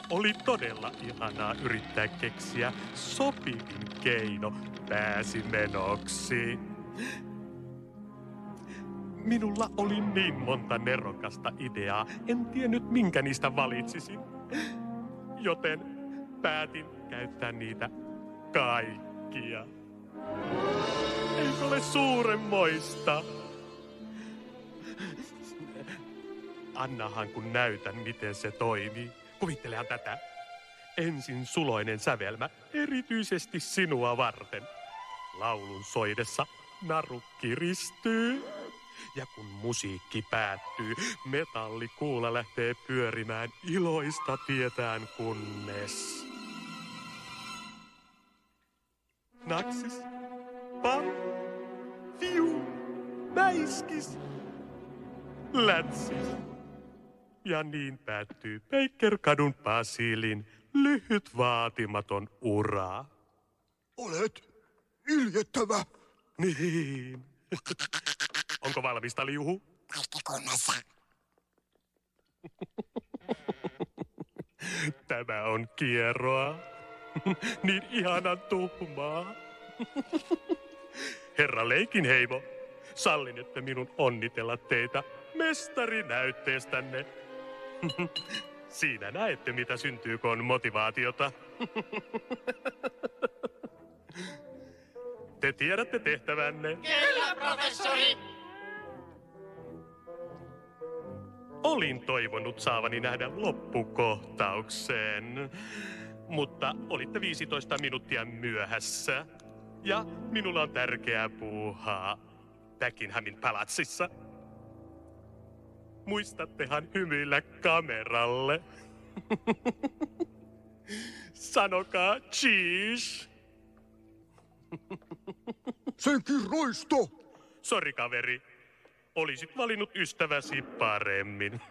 Oli todella ihanaa yrittää keksiä sopivin keino pääsimenoksi. Minulla oli niin monta nerokasta ideaa, en tiennyt minkä niistä valitsisin. Joten päätin käyttää niitä kaikkia. Ei se ole suuremmoista. Annahan kun näytän, miten se toimii. Kuvittelehan tätä. Ensin suloinen sävelmä, erityisesti sinua varten. Laulun soidessa naru kiristyy. Ja kun musiikki päättyy, metallikuula lähtee pyörimään iloista tietään kunnes. Naksis, pam, fiu, mäiskis, lätsis. Ja niin päättyy Baker-kadun Basilin lyhyt vaatimaton ura. Olet iljettävä. Niin. Onko valmista, Liuhu? Kaikki kunnossa. Tämä on kierroa. Niin ihanan tuhmaa. Herra Leikinheimo, sallin, että minun onnitella teitä mestarinäytteestänne. Siinä näette, mitä syntyy, kun on motivaatiota. Te tiedätte tehtävänne. Kyllä, professori! Olin toivonut saavani nähdä loppukohtauksen, mutta olitte 15 minuuttia myöhässä. Ja minulla on tärkeää puuhaa Buckinghamin palatsissa. Muistattehan hymyillä kameralle. Sanokaa cheese. Senkin roisto. Sori, kaveri. Olisit valinnut ystäväsi paremmin.